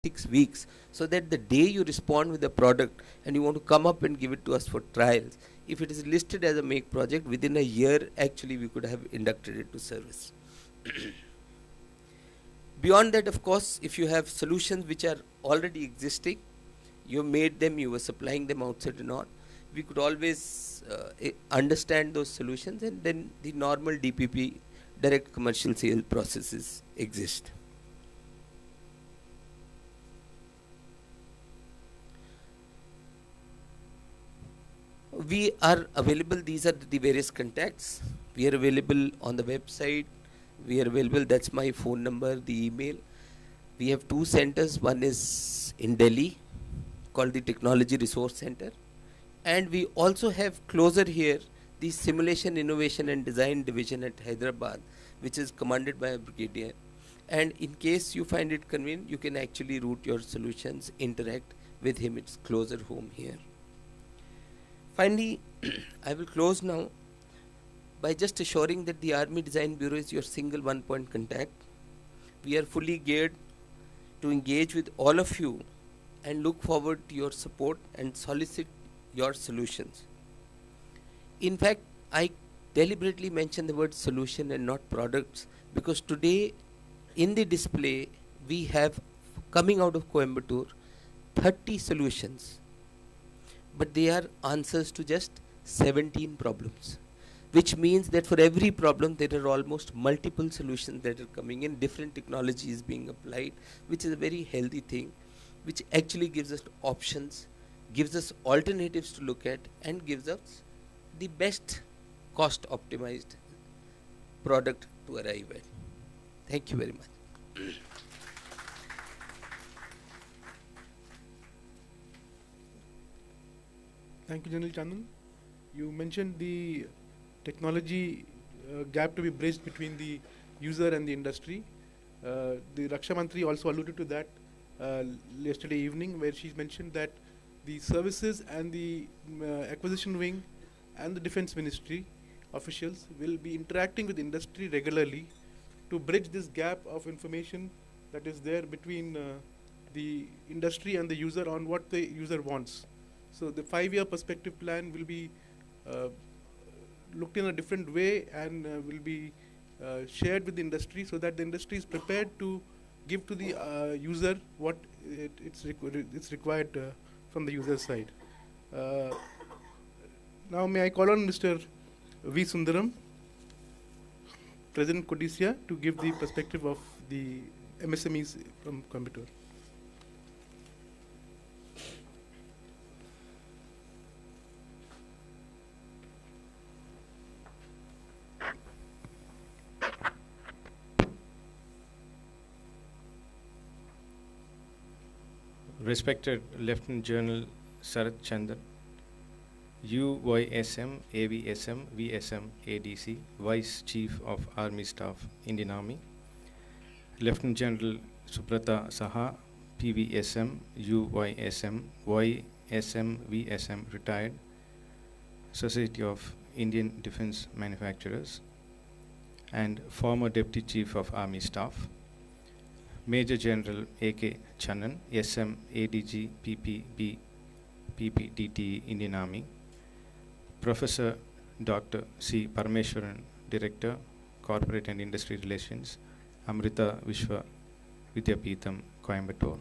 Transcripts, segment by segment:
6 weeks, so that the day you respond with the product and you want to come up and give it to us for trials, if it is listed as a make project, within a year actually we could have inducted it to service. Beyond that, of course, if you have solutions which are already existing, you made them, you were supplying them outside and all, we could always understand those solutions, and then the normal DPP, direct commercial sale processes exist. We are available, these are the various contacts. We are available on the website, we are available, that's my phone number, the email. We have two centers, one is in Delhi called the Technology Resource Center, and we also have closer here the Simulation Innovation and Design Division at Hyderabad, which is commanded by a brigadier. And in case you find it convenient, you can actually route your solutions, interact with him, it's closer home here. Finally, I will close now by just assuring that the Army Design Bureau is your single one-point contact. We are fully geared to engage with all of you and look forward to your support and solicit your solutions. In fact, I deliberately mention the word solution and not products, because today in the display we have, coming out of Coimbatore, 30 solutions, but they are answers to just 17 problems, which means that for every problem there are almost multiple solutions that are coming in, different technologies being applied, which is a very healthy thing, which actually gives us options, gives us alternatives to look at, and gives us the best cost optimized product to arrive at. Thank you very much. Thank you, General Chandan. You mentioned the technology gap to be bridged between the user and the industry. The Raksha Mantri also alluded to that yesterday evening, where she mentioned that the services and the acquisition wing and the defense ministry officials will be interacting with industry regularly to bridge this gap of information that is there between the industry and the user on what the user wants. So the 5-year perspective plan will be looked in a different way and will be shared with the industry, so that the industry is prepared to give to the user what it's required from the user side. Now may I call on Mr. V. Sundaram, President Codicea, to give the perspective of the MSMEs from Coimbatore. Respected Lieutenant General Sarath Chandan, UYSM, AVSM, VSM, ADC, Vice Chief of Army Staff, Indian Army, Lieutenant General Subrata Saha, PVSM, UYSM, YSM, VSM, retired, Society of Indian Defence Manufacturers, and former Deputy Chief of Army Staff, Major General A.K. Channan, SM, ADG, PPB, PPDT, Indian Army, Professor Dr. C. Parameshwaran, Director, Corporate and Industry Relations, Amrita Vishwa Vidyapeetham, Coimbatore,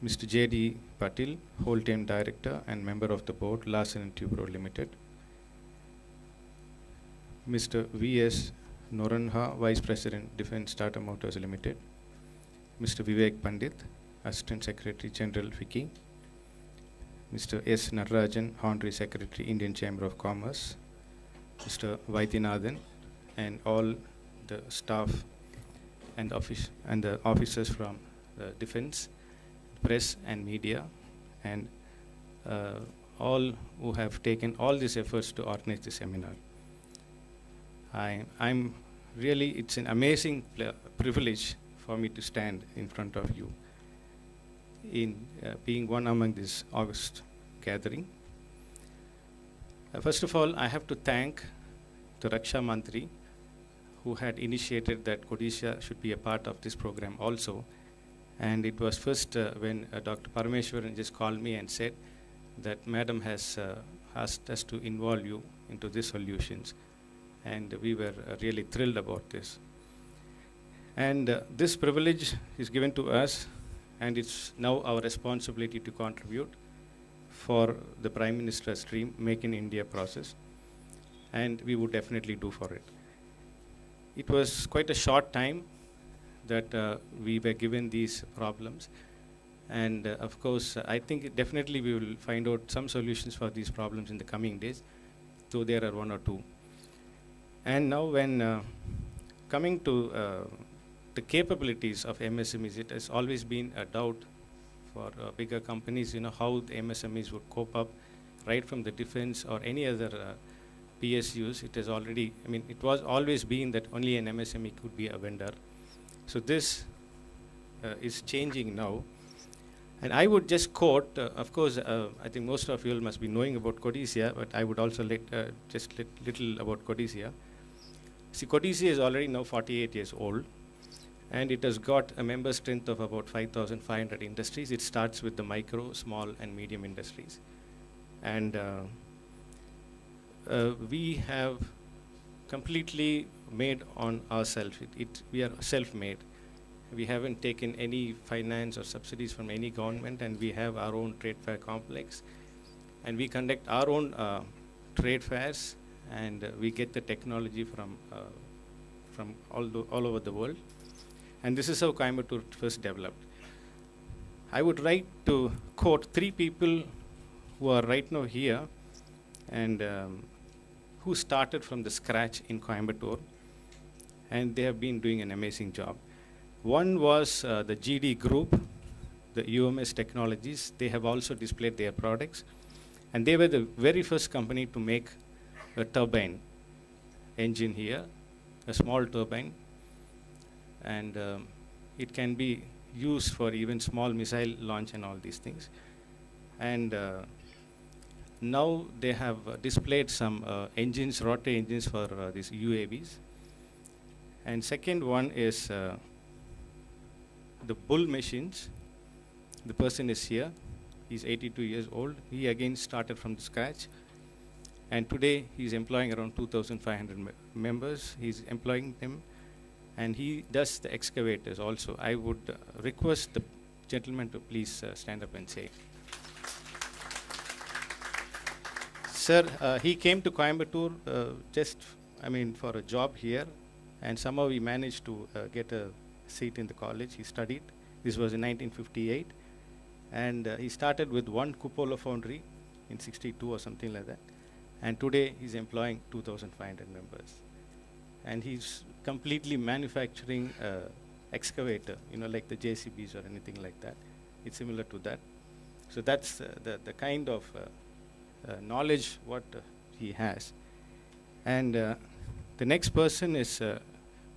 Mr. J.D. Patil, Whole-Time Director and Member of the Board, Larsen & Toubro Limited, Mr. V.S. Noranha, Vice President, Defence Tata Motors Limited, Mr. Vivek Pandit, Assistant Secretary General FICCI, Mr. S. Natarajan, Honorary Secretary, Indian Chamber of Commerce, Mr. Vaidyanathan, and all the staff and the officers from the defense, press and media, and all who have taken all these efforts to organize this seminar. I'm really, it's an amazing privilege for me to stand in front of you in being one among this August gathering. First of all, I have to thank the Raksha Mantri, who had initiated that Codicea should be a part of this program also, And it was first when Dr. Parameshwaran just called me and said that Madam has asked us to involve you into these solutions. And we were really thrilled about this. And this privilege is given to us, and it's now our responsibility to contribute for the Prime Minister's dream, Make in India process, and we would definitely do for it. It was quite a short time that we were given these problems, and of course, I think definitely we will find out some solutions for these problems in the coming days, though there are one or two. And now when coming to the capabilities of MSMEs, it has always been a doubt for bigger companies, how the MSMEs would cope up, right from the defense or any other PSUs. It has already, it was always been that only an MSME could be a vendor. So this is changing now. And I would just quote, of course, I think most of you must be knowing about Codicea, but I would also just little about Codicea. See, Codicea is already now 48 years old, and it has got a member strength of about 5,500 industries. It starts with the micro, small, and medium industries. And we have completely made on ourselves. We are self-made. We haven't taken any finance or subsidies from any government, and we have our own trade fair complex. And we conduct our own trade fairs, and we get the technology from all over the world. And this is how Coimbatore first developed. I would like to quote 3 people who are right now here and who started from the scratch in Coimbatore, and they have been doing an amazing job. One was the GD group, the UMS Technologies. They have also displayed their products, and they were the very first company to make a turbine engine here, a small turbine, and it can be used for even small missile launch and all these things. And now they have displayed some engines, rotary engines for these UAVs. And second one is the bull machines. The person is here. He's 82 years old. He again started from the scratch. And today he's employing around 2,500 members. He's employing them. And he does the excavators also. I would request the gentleman to please stand up and say. Sir, he came to Coimbatore for a job here, and somehow he managed to get a seat in the college. He studied. This was in 1958. And he started with one cupola foundry in 62 or something like that. And today he's employing 2,500 members. And he's completely manufacturing excavator, like the JCBs or anything like that. It's similar to that. So that's the kind of knowledge what he has. And the next person is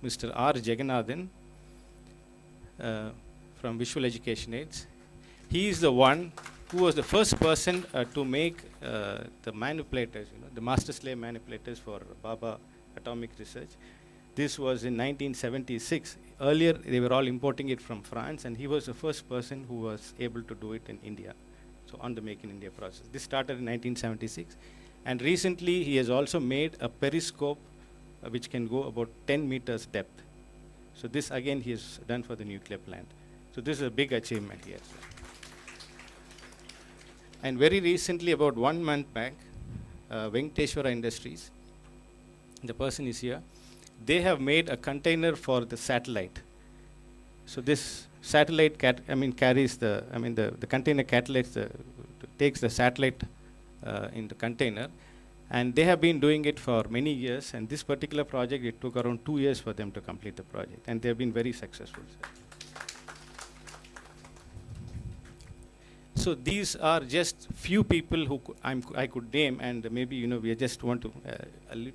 Mr. R. Jagannathan from Visual Education Aids. He is the one who was the first person to make the manipulators, the master slave manipulators for Baba Atomic Research. This was in 1976. Earlier, they were all importing it from France, and he was the first person who was able to do it in India, so on the Make in India process. This started in 1976. And recently, he has also made a periscope which can go about 10 meters depth. So this, again, he has done for the nuclear plant. So this is a big achievement here. And very recently, about 1 month back, Venkateshwara Industries, the person is here, they have made a container for the satellite. So this satellite carries the container takes the satellite in the container, and they have been doing it for many years. And this particular project, it took around 2 years for them to complete the project, and they have been very successful. So these are just few people who I could name, and maybe we just want to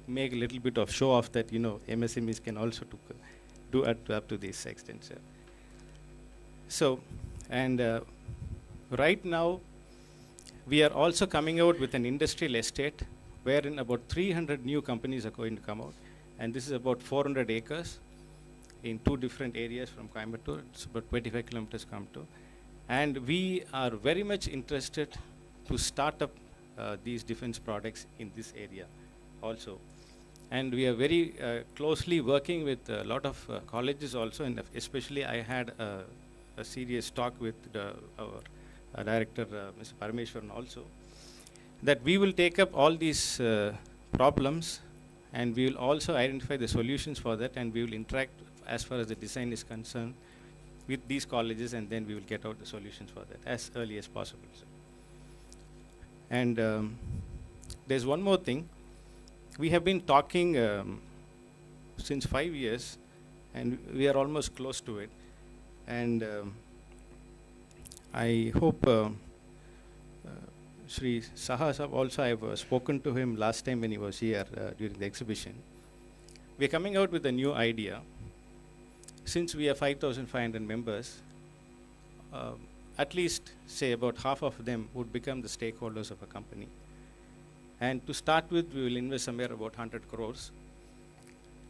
make a little bit of show off that MSMEs can also do up to this extent, sir. So, and right now we are also coming out with an industrial estate wherein about 300 new companies are going to come out, and this is about 400 acres, in 2 different areas from Coimbatore. It's about 25 kilometers Coimbatore. And we are very much interested to start up these defense products in this area also. And we are very closely working with a lot of colleges also, and especially I had a serious talk with our director, Mr. Parameshwaran also, that we will take up all these problems, and we will also identify the solutions for that, and we will interact as far as the design is concerned with these colleges, and then we will get out the solutions for that as early as possible. Sir. And there's one more thing. We have been talking since 5 years, and we are almost close to it. And I hope Shri Saha Sahab also, I have spoken to him last time when he was here during the exhibition. We are coming out with a new idea. Since we have 5,500 members, at least say about half of them would become the stakeholders of a company. And to start with, we will invest somewhere about 100 crores.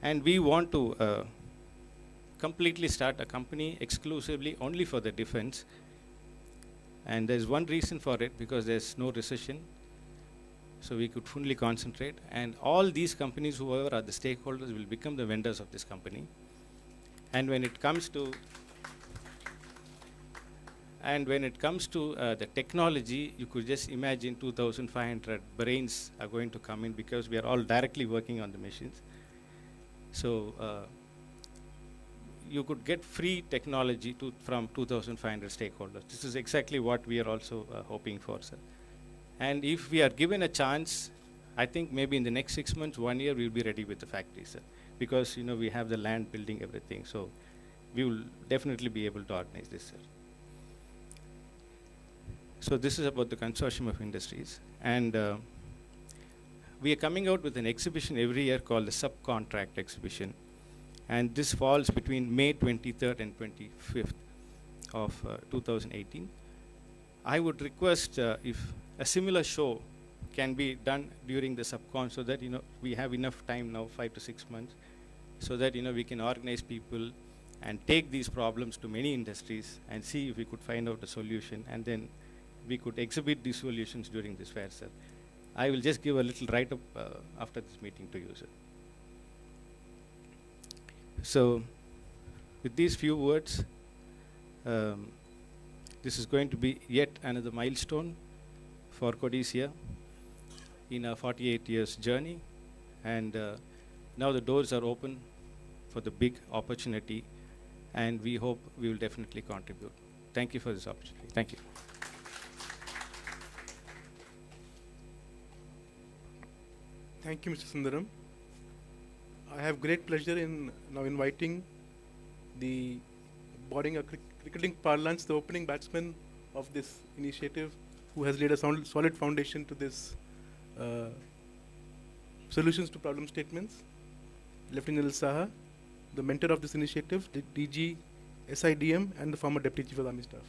And we want to completely start a company exclusively only for the defense. And there's one reason for it, because there's no recession. So we could fully concentrate. And all these companies, whoever are the stakeholders, will become the vendors of this company. And when it comes to the technology, you could just imagine 2,500 brains are going to come in, because we are all directly working on the machines. So you could get free technology from 2,500 stakeholders. This is exactly what we are also hoping for, sir. And if we are given a chance, I think maybe in the next 6 months, 1 year, we will be ready with the factory, sir. Because we have the land, building, everything. So we will definitely be able to organize this, sir. So this is about the consortium of industries. And we are coming out with an exhibition every year called the Subcontract Exhibition. And this falls between May 23rd and 25th of 2018. I would request if a similar show can be done during the subcon, so that we have enough time now, 5 to 6 months, so that we can organize people and take these problems to many industries and see if we could find out a solution, and then we could exhibit these solutions during this fair, sir. I will just give a little write-up after this meeting to you, sir. So with these few words, this is going to be yet another milestone for Codicia in our 48 years journey. And now the doors are open for the big opportunity, and we hope we will definitely contribute. Thank you for this opportunity. Thank you. Thank you, Mr. Sundaram. I have great pleasure in now inviting the boarding a cricketing parlance, the opening batsman of this initiative, who has laid a solid foundation to this solutions to problem statements, Lieutenant Saha, the mentor of this initiative, the DG, SIDM, and the former Deputy Chief of Army Staff.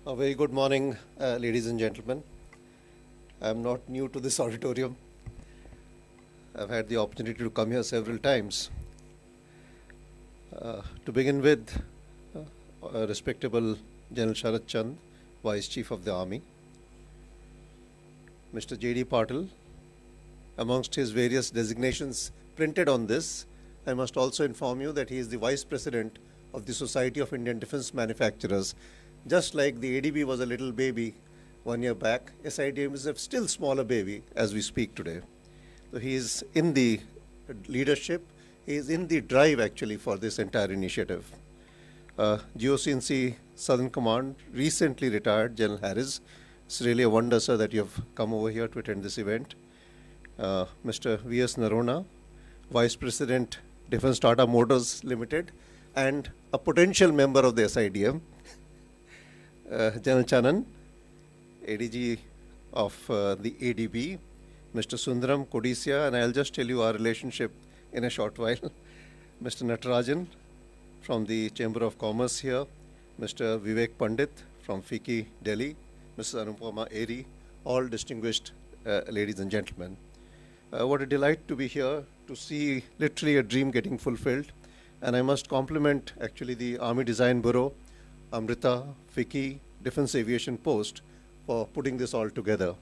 A very good morning, ladies and gentlemen. I'm not new to this auditorium. I've had the opportunity to come here several times. To begin with, respectable General Sharat Chand, Vice Chief of the Army, Mr. J.D. Patil, amongst his various designations printed on this, I must also inform you that he is the Vice President of the Society of Indian Defence Manufacturers. Just like the ADB was a little baby 1 year back, SIDM is a still smaller baby as we speak today. So he is in the leadership, he is in the drive actually for this entire initiative. GOCNC Southern Command recently retired General Harris. It's really a wonder, sir, that you have come over here to attend this event. Mr. V.S. Narona, Vice President, Defense Tata Motors Limited, and a potential member of the SIDM. General Chanan, ADG of the ADB, Mr. Sundaram, Codicia, and I'll just tell you our relationship in a short while. Mr. Natarajan, from the Chamber of Commerce here, Mr. Vivek Pandit from FICCI, Delhi, Mrs. Anupama Eri, all distinguished ladies and gentlemen. What a delight to be here to see literally a dream getting fulfilled. And I must compliment actually the Army Design Bureau, Amrita, FICCI, Defense Aviation Post for putting this all together.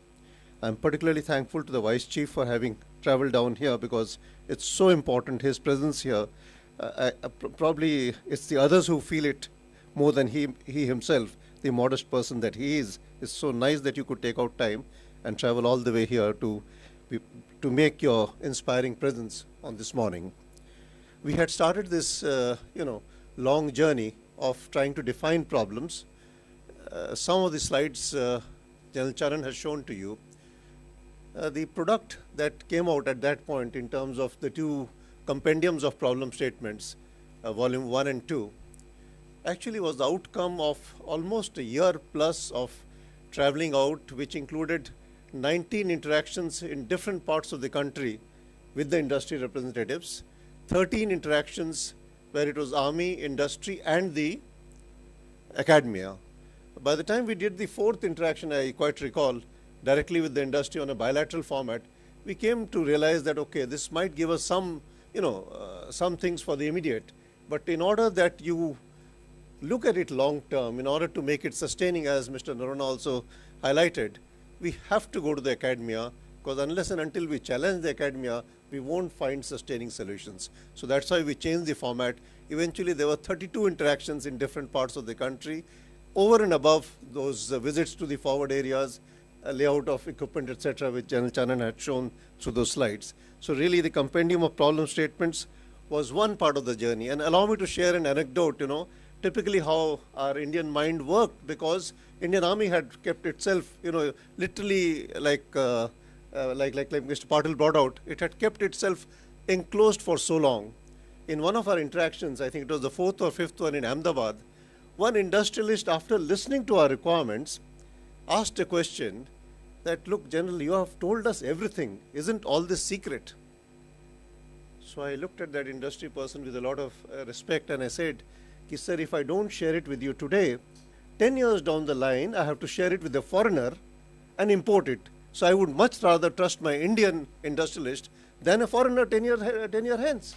I'm particularly thankful to the Vice Chief for having traveled down here because it's so important, his presence here. Probably it's the others who feel it more than he himself, the modest person that he is. It's so nice that you could take out time and travel all the way here to make your inspiring presence on this morning. We had started this, long journey of trying to define problems. Some of the slides General Charan has shown to you. The product that came out at that point in terms of the two compendiums of problem statements, volume 1 and 2, actually was the outcome of almost a year plus of traveling out, which included 19 interactions in different parts of the country with the industry representatives, 13 interactions where it was army, industry, and the academia. By the time we did the fourth interaction, I quite recall, directly with the industry on a bilateral format, we came to realize that, okay, this might give us some, some things for the immediate. But in order that you look at it long term, in order to make it sustaining, as Mr. Narona also highlighted, we have to go to the academia, because unless and until we challenge the academia, we won't find sustaining solutions. So that's why we changed the format. Eventually, there were 32 interactions in different parts of the country, over and above those visits to the forward areas, layout of equipment, etc., which General Chanan had shown through those slides. So really, the compendium of problem statements was one part of the journey. And allow me to share an anecdote, typically how our Indian mind worked, because Indian Army had kept itself, literally like Mr. Patil brought out, it had kept itself enclosed for so long. In one of our interactions, I think it was the fourth or fifth one in Ahmedabad, one industrialist, after listening to our requirements, asked a question that, look, General, you have told us everything. Isn't all this secret? So I looked at that industry person with a lot of respect, and I said, sir, if I don't share it with you today, 10 years down the line, I have to share it with a foreigner and import it. So I would much rather trust my Indian industrialist than a foreigner 10 year hence.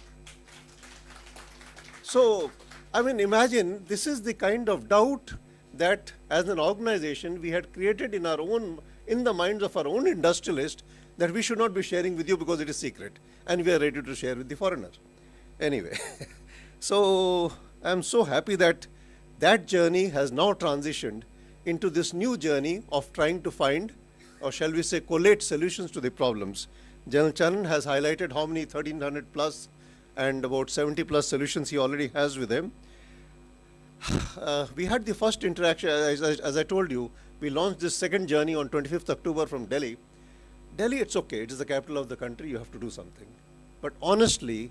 So, I mean, imagine this is the kind of doubt that as an organization we had created in the minds of our own industrialist, that we should not be sharing with you because it is secret, and we are ready to share with the foreigner. Anyway, so I'm so happy that that journey has now transitioned into this new journey of trying to find, or shall we say, collate solutions to the problems. General Chanan has highlighted how many 1300 plus and about 70 plus solutions he already has with him. We had the first interaction, as I told you, we launched this second journey on 25th October from Delhi. Delhi, it's okay, it is the capital of the country, you have to do something. But honestly,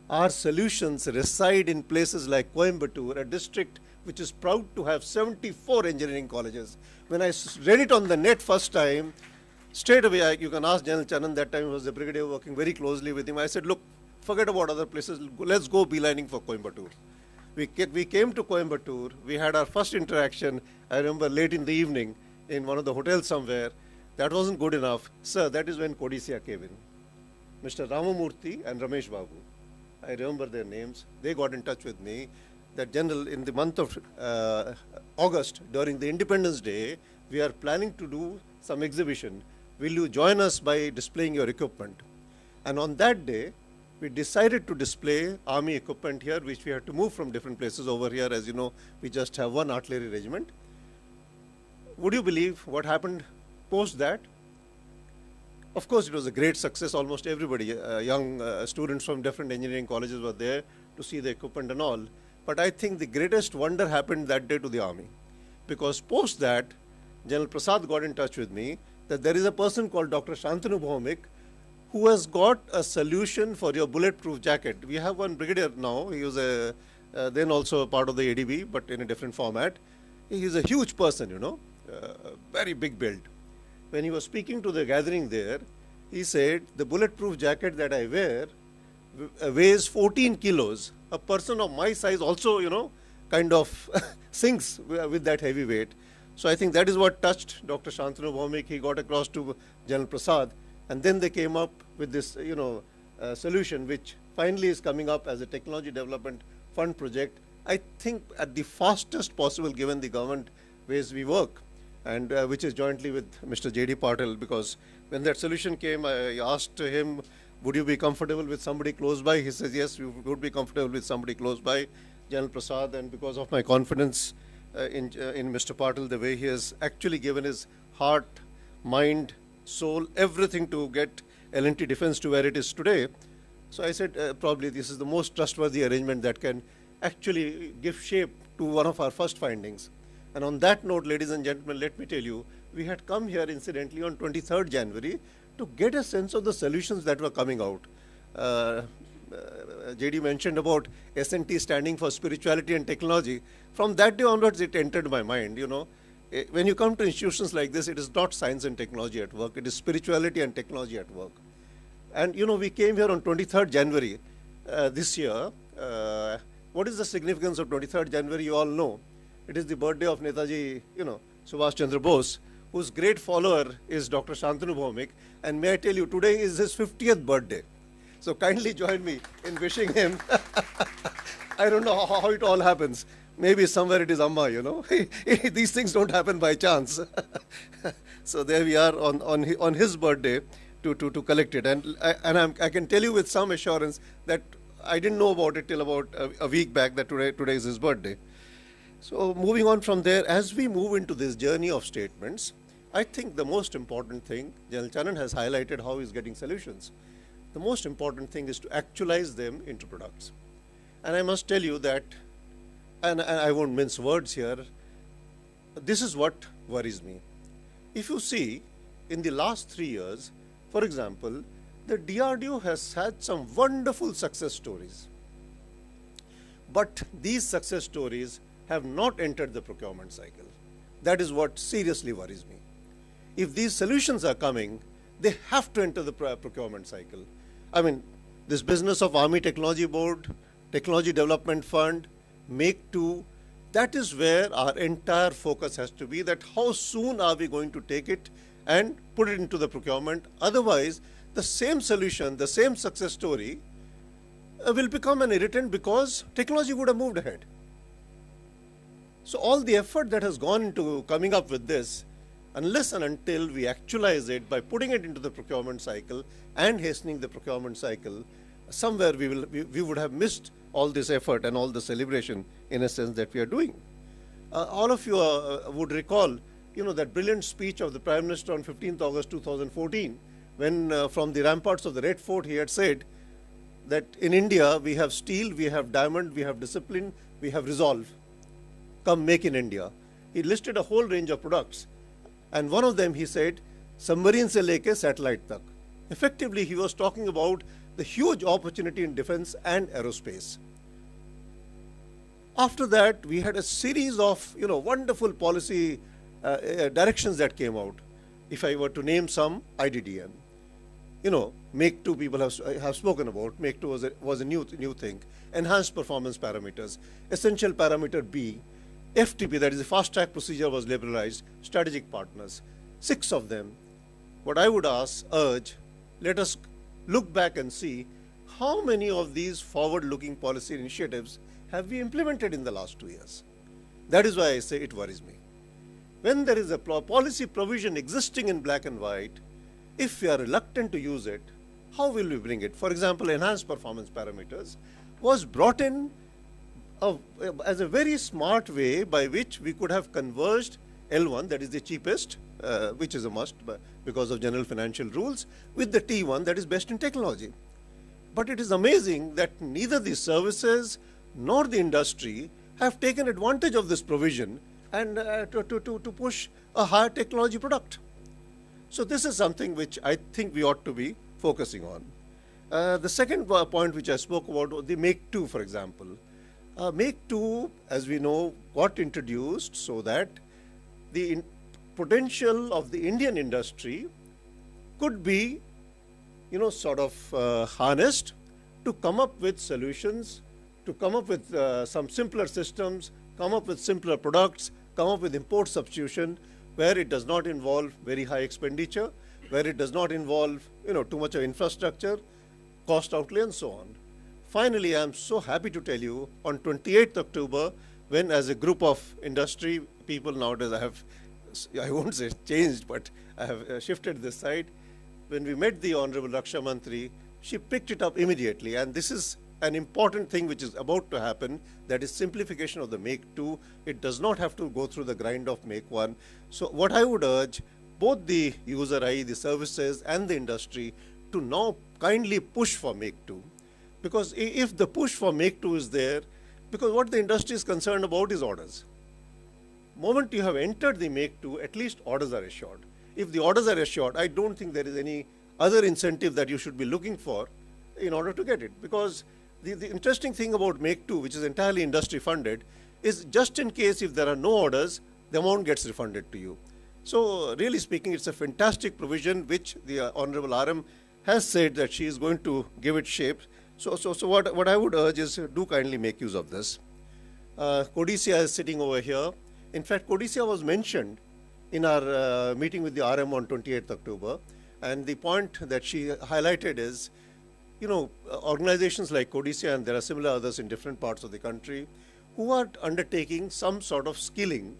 our solutions reside in places like Coimbatore, a district which is proud to have 74 engineering colleges. When I read it on the net first time, straight away, you can ask General Chanan, that time was the brigadier working very closely with him. I said, look, forget about other places, let's go beelining for Coimbatore. We came to Coimbatore, we had our first interaction, I remember late in the evening in one of the hotels somewhere. That wasn't good enough. Sir, that is when Codicea came in. Mr. Ramamurthy and Ramesh Babu, I remember their names. They got in touch with me that, General, in the month of August, during the Independence Day, we are planning to do some exhibition. Will you join us by displaying your equipment? And on that day, we decided to display army equipment here, which we had to move from different places over here. As you know, we just have one artillery regiment. Would you believe what happened post that? Of course, it was a great success. Almost everybody, young students from different engineering colleges were there to see the equipment and all. But I think the greatest wonder happened that day to the army. Because post that, General Prasad got in touch with me that there is a person called Dr. Shantanu Bhaumik who has got a solution for your bulletproof jacket. We have one brigadier now. He was then also a part of the ADB, but in a different format. He is a huge person, very big build. When he was speaking to the gathering there, he said, the bulletproof jacket that I wear weighs 14 kilos. A person of my size also, kind of sinks with that heavy weight. So I think that is what touched Dr. Shantanu Bhaumik. He got across to General Prasad, and then they came up with this, solution, which finally is coming up as a technology development fund project. I think at the fastest possible, given the government ways we work, and which is jointly with Mr. J.D. Patil, because when that solution came, I asked him, would you be comfortable with somebody close by? He says, yes, we would be comfortable with somebody close by, General Prasad, and because of my confidence in Mr. Patil, the way he has actually given his heart, mind, soul, everything to get L&T Defense to where it is today. So I said, probably this is the most trustworthy arrangement that can actually give shape to one of our first findings. And on that note, ladies and gentlemen, let me tell you, we had come here incidentally on 23rd January to get a sense of the solutions that were coming out. JD mentioned about S&T standing for spirituality and technology. From that day onwards, it entered my mind, When you come to institutions like this, it is not science and technology at work, it is spirituality and technology at work. And, we came here on 23rd January this year. What is the significance of 23rd January? You all know. It is the birthday of Netaji, Subhash Chandra Bose, whose great follower is Dr. Shantanu Bhaumik. And may I tell you, today is his 50th birthday. So kindly join me in wishing him. I don't know how it all happens. Maybe somewhere it is Amma, These things don't happen by chance. So there we are on his birthday to collect it. And I can tell you with some assurance that I didn't know about it till about a week back that today is his birthday. So moving on from there, as we move into this journey of statements, I think the most important thing, General Chandan has highlighted how he's getting solutions. The most important thing is to actualize them into products. And I must tell you that, and I won't mince words here, this is what worries me. If you see, in the last 3 years, for example, the DRDO has had some wonderful success stories. But these success stories have not entered the procurement cycle. That is what seriously worries me. If these solutions are coming, they have to enter the procurement cycle. I mean, this business of Army Technology Board, Technology Development Fund, Make2, that is where our entire focus has to be, that how soon are we going to take it and put it into the procurement. Otherwise, the same solution, the same success story will become an irritant because technology would have moved ahead. So all the effort that has gone into coming up with this, unless and until we actualize it by putting it into the procurement cycle and hastening the procurement cycle, somewhere we would have missed all this effort and all the celebration in a sense that we are doing. All of you would recall, that brilliant speech of the Prime Minister on 15th August 2014, when from the ramparts of the Red Fort he had said that in India we have steel, we have diamond, we have discipline, we have resolve. Come make in India. He listed a whole range of products. And one of them, he said, submarine se leke satellite tak. Effectively, he was talking about the huge opportunity in defense and aerospace. After that, we had a series of, wonderful policy directions that came out. If I were to name some, IDDM. Make2 people have spoken about. Make2 was a new thing. Enhanced performance parameters. Essential parameter B. FTP, that is the fast track procedure, was liberalized. Strategic partners. 6 of them. What I would urge, let us look back and see how many of these forward-looking policy initiatives have we implemented in the last 2 years. That is why I say it worries me. When there is a policy provision existing in black and white, if we are reluctant to use it, how will we bring it? For example, enhanced performance parameters was brought in as a very smart way by which we could have converged L1, that is the cheapest, which is a must because of general financial rules, with the T1, that is best in technology. But it is amazing that neither the services nor the industry have taken advantage of this provision and to push a higher technology product. So this is something which I think we ought to be focusing on. The second point which I spoke about, the Make2, for example. Make2, as we know, got introduced so that the potential of the Indian industry could be, sort of harnessed to come up with solutions, to come up with some simpler systems, come up with simpler products, come up with import substitution, where it does not involve very high expenditure, where it does not involve too much of infrastructure, cost outlay, and so on. Finally, I am so happy to tell you on 28th October, when as a group of industry people nowadays, I won't say changed, but I have shifted this side. When we met the Honorable Raksha Mantri, she picked it up immediately, and this is an important thing which is about to happen, that is simplification of the Make 2. It does not have to go through the grind of Make 1. So what I would urge both the user I, the services, and the industry to now kindly push for Make 2. Because if the push for Make 2 is there, because what the industry is concerned about is orders. Moment you have entered the Make 2, at least orders are assured. If the orders are assured, I don't think there is any other incentive that you should be looking for in order to get it. Because the interesting thing about Make 2, which is entirely industry funded, is just in case if there are no orders, the amount gets refunded to you. So really speaking, it's a fantastic provision which the Honorable RM has said that she is going to give it shape. So what I would urge is do kindly make use of this. Codicia is sitting over here. In fact, Codicia was mentioned in our meeting with the RM on 28th October. And the point that she highlighted is, organizations like Codicia, and there are similar others in different parts of the country, who are undertaking some sort of skilling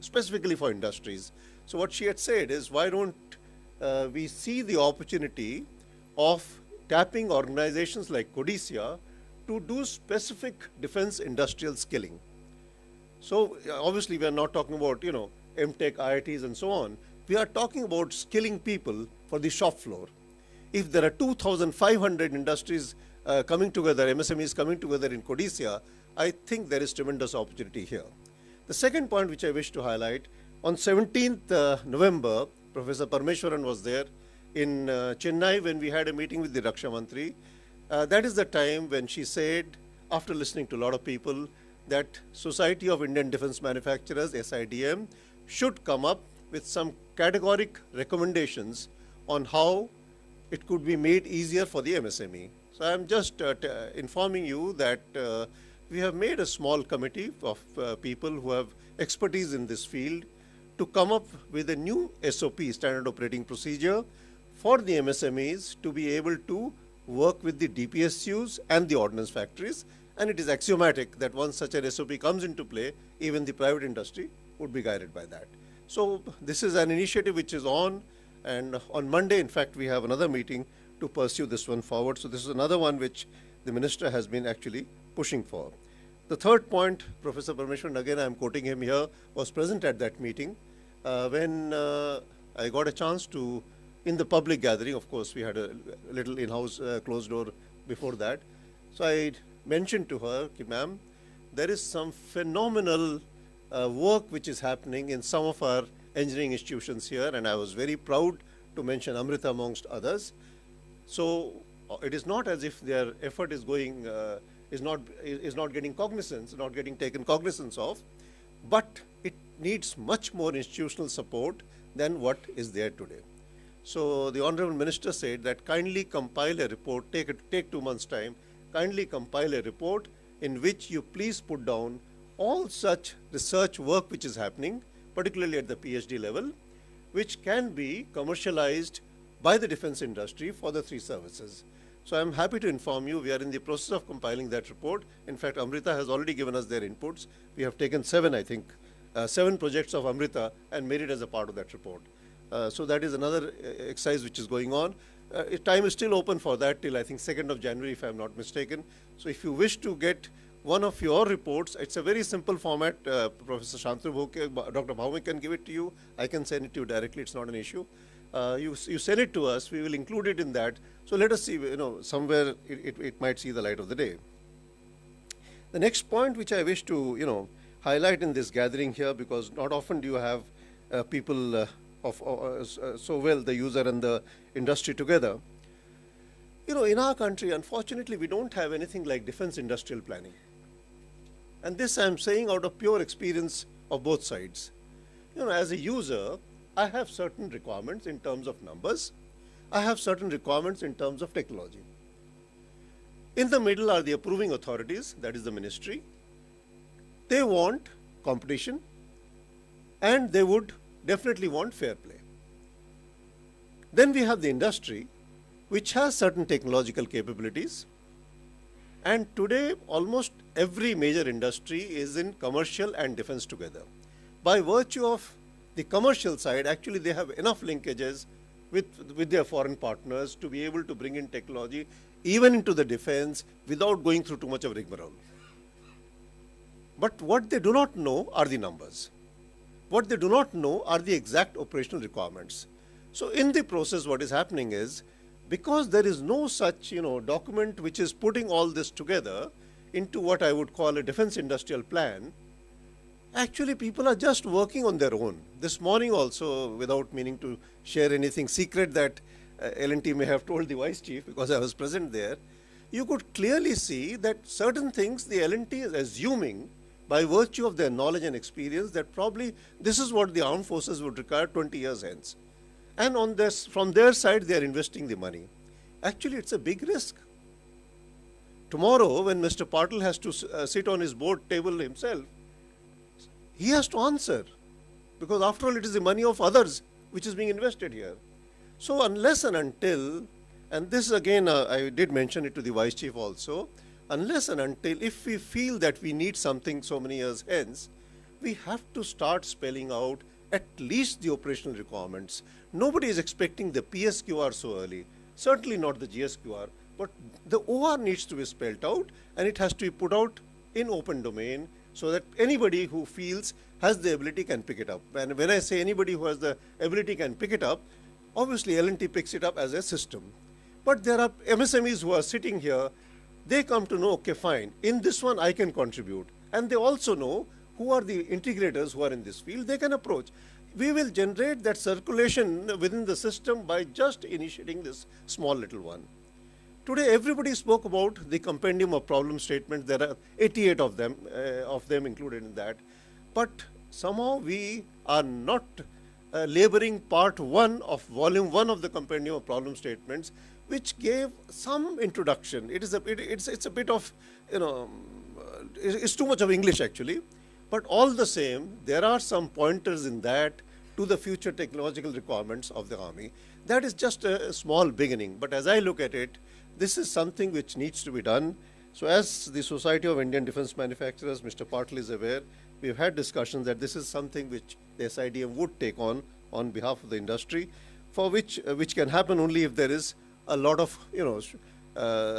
specifically for industries. So what she had said is, why don't we see the opportunity of tapping organizations like Codicia to do specific defense industrial skilling. So obviously we are not talking about, MTech, IITs and so on. We are talking about skilling people for the shop floor. If there are 2,500 industries coming together, MSMEs coming together in Codicia, I think there is tremendous opportunity here. The second point which I wish to highlight, on 17th November, Professor Parmeshwaran was there in Chennai when we had a meeting with the Raksha Mantri. That is the time when she said, after listening to a lot of people, that Society of Indian Defence Manufacturers, SIDM, should come up with some categoric recommendations on how it could be made easier for the MSME. So I am just informing you that we have made a small committee of people who have expertise in this field to come up with a new SOP, Standard Operating Procedure, for the MSMEs to be able to work with the DPSUs and the ordnance factories. And it is axiomatic that once such an SOP comes into play, even the private industry would be guided by that. So this is an initiative which is on, and on Monday, in fact, we have another meeting to pursue this one forward. So this is another one which the minister has been actually pushing for. The third point, Professor Parmeshwaran, again I am quoting him here, was present at that meeting when I got a chance to, in the public gathering, of course we had a little in-house closed door before that. So I mentioned to her, ma'am, there is some phenomenal work which is happening in some of our engineering institutions here, and I was very proud to mention Amrita amongst others. So it is not as if their effort is going, is not getting cognizance, not getting taken cognizance of, but it needs much more institutional support than what is there today. So the Honorable Minister said that kindly compile a report, take 2 months' time, kindly compile a report in which you please put down all such research work which is happening, particularly at the PhD level, which can be commercialized by the defense industry for the 3 services. So I am happy to inform you, we are in the process of compiling that report. In fact, Amrita has already given us their inputs. We have taken 7, I think, 7 projects of Amrita and made it as a part of that report. So that is another exercise which is going on. Time is still open for that till I think 2nd of January, if I am not mistaken. So if you wish to get one of your reports, it's a very simple format. Professor Shantanu Bhoke, Dr. Bhaumik can give it to you. I can send it to you directly. It's not an issue. You send it to us. We will include it in that. So let us see, somewhere it might see the light of the day. The next point which I wish to, highlight in this gathering here, because not often do you have people so well, the user and the industry together. In our country, unfortunately, we don't have anything like defense industrial planning. And this I am saying out of pure experience of both sides. As a user, I have certain requirements in terms of numbers. I have certain requirements in terms of technology. In the middle are the approving authorities, that is the ministry. They want competition and they would definitely want fair play. Then we have the industry, which has certain technological capabilities. And today, almost every major industry is in commercial and defense together. By virtue of the commercial side, actually they have enough linkages with their foreign partners to be able to bring in technology even into the defense without going through too much of rigmarole. But what they do not know are the numbers. What they do not know are the exact operational requirements. So in the process, what is happening is, because there is no such document which is putting all this together into what I would call a defense industrial plan, actually people are just working on their own. This morning also, without meaning to share anything secret that L&T may have told the Vice Chief, because I was present there, you could clearly see that certain things the L&T is assuming by virtue of their knowledge and experience that probably this is what the armed forces would require 20 years hence. And on this, from their side, they are investing the money. Actually, it's a big risk. Tomorrow, when Mr. Patil has to sit on his board table himself, he has to answer. Because after all, it is the money of others which is being invested here. So unless and until, and this again, I did mention it to the Vice Chief also, unless and until, if we feel that we need something so many years hence, we have to start spelling out at least the operational requirements. Nobody is expecting the PSQR so early, certainly not the GSQR, but the OR needs to be spelled out and it has to be put out in open domain so that anybody who feels has the ability can pick it up. And when I say anybody who has the ability can pick it up, obviously L&T picks it up as a system. But there are MSMEs who are sitting here, they come to know, okay, fine, in this one I can contribute. And they also know who are the integrators who are in this field, they can approach. We will generate that circulation within the system by just initiating this small little one. Today, everybody spoke about the compendium of problem statements. There are 88 of them included in that. But somehow we are not laboring part 1 of volume 1 of the compendium of problem statements, which gave some introduction. It's a bit of, it's too much of English actually. But all the same, there are some pointers in that to the future technological requirements of the Army. That is just a small beginning. But as I look at it, this is something which needs to be done. So as the Society of Indian Defense Manufacturers, Mr. Patil is aware, we've had discussions that this is something which the SIDM would take on behalf of the industry, for which can happen only if there is a lot of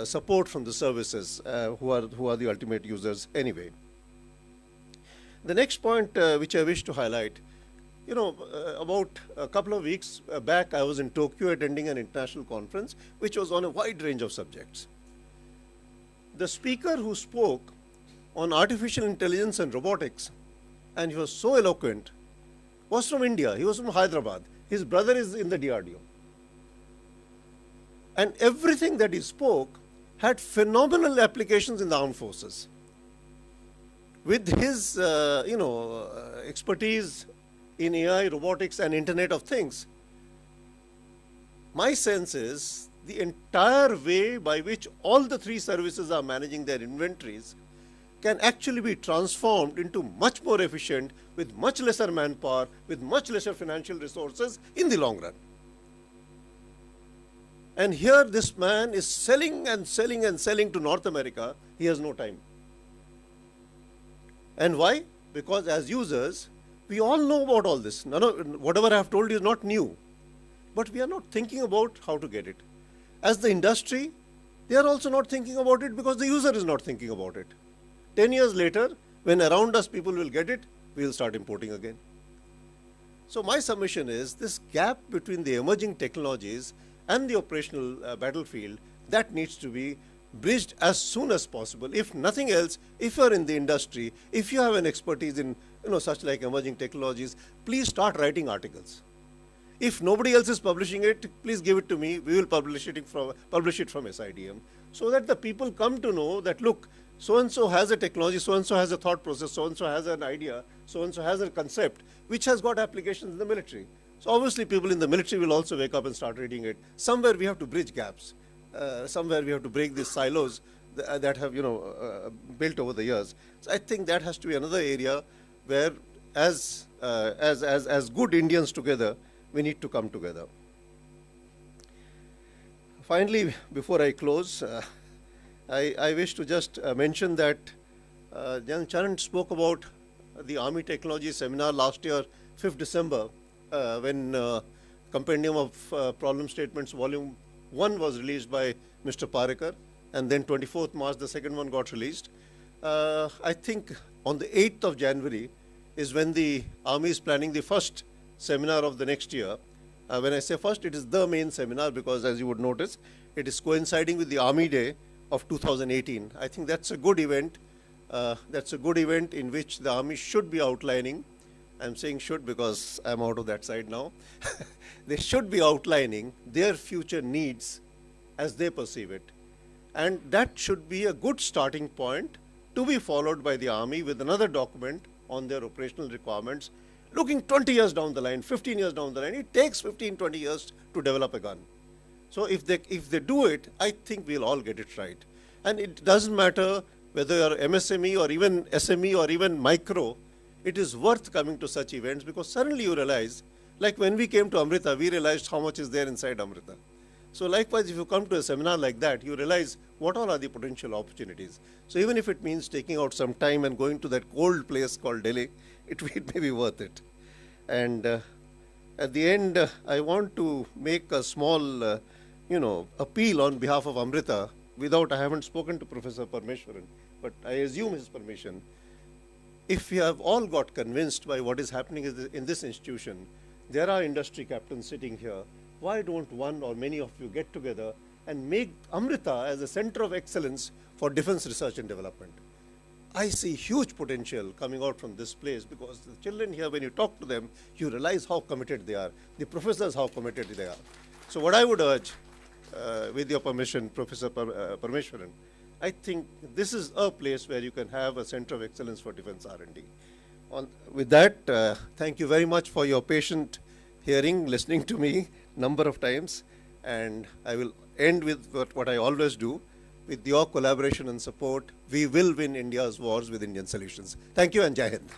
support from the services who are the ultimate users anyway. The next point which I wish to highlight, about a couple of weeks back, I was in Tokyo attending an international conference which was on a wide range of subjects. The speaker who spoke on artificial intelligence and robotics, and he was so eloquent, was from India. He was from Hyderabad. His brother is in the DRDO. And everything that he spoke had phenomenal applications in the armed forces. With his, expertise in AI, robotics, and Internet of Things, my sense is the entire way by which all the 3 services are managing their inventories can actually be transformed into much more efficient, with much lesser manpower, with much lesser financial resources in the long run. And here this man is selling and selling and selling to North America. He has no time. And why? Because as users, we all know about all this. Whatever I have told you is not new. But we are not thinking about how to get it. As the industry, they are also not thinking about it because the user is not thinking about it. 10 years later, when around us people will get it, we will start importing again. So my submission is this gap between the emerging technologies and the operational battlefield, that needs to be bridged as soon as possible. If nothing else, if you are in the industry, if you have an expertise in such like emerging technologies, please start writing articles. If nobody else is publishing it, please give it to me. We will publish it from SIDM, so that the people come to know that, look, so-and-so has a technology, so-and-so has a thought process, so-and-so has an idea, so-and-so has a concept, which has got applications in the military. So obviously people in the military will also wake up and start reading it. Somewhere we have to bridge gaps. Somewhere we have to break these silos that have built over the years. So I think that has to be another area where, as good Indians together, we need to come together. Finally, before I close, I wish to just mention that Jan Charan spoke about the Army Technology Seminar last year, 5th December, when Compendium of Problem Statements Volume 1 was released by Mr. Parekar, and then 24th March, the second one got released. I think on the 8th of January is when the Army is planning the first seminar of the next year. When I say first, it is the main seminar because, as you would notice, it is coinciding with the Army Day of 2018. I think that's a good event. That's a good event in which the Army should be outlining. I'm saying should because I'm out of that side now. They should be outlining their future needs as they perceive it. And that should be a good starting point to be followed by the Army with another document on their operational requirements, looking 20 years down the line, 15 years down the line. It takes 15, 20 years to develop a gun. So if they do it, I think we'll all get it right. And it doesn't matter whether you're MSME or even SME or even micro, it is worth coming to such events because suddenly you realize, like when we came to Amrita, we realized how much is there inside Amrita. So likewise, if you come to a seminar like that, you realize what all are the potential opportunities. So even if it means taking out some time and going to that cold place called Delhi, it may be worth it. And at the end, I want to make a small, appeal on behalf of Amrita. I haven't spoken to Professor Parmeshwaran, but I assume his permission. If we have all got convinced by what is happening in this institution, there are industry captains sitting here. Why don't one or many of you get together and make Amrita as a center of excellence for defense research and development? I see huge potential coming out from this place because the children here, when you talk to them, you realize how committed they are. The professors, how committed they are. So what I would urge, with your permission, Professor Parmeshwaran, I think this is a place where you can have a center of excellence for defense R&D. With that, thank you very much for your patient hearing, listening to me number of times, and I will end with what I always do. With your collaboration and support, we will win India's wars with Indian solutions. Thank you and Jai Hind.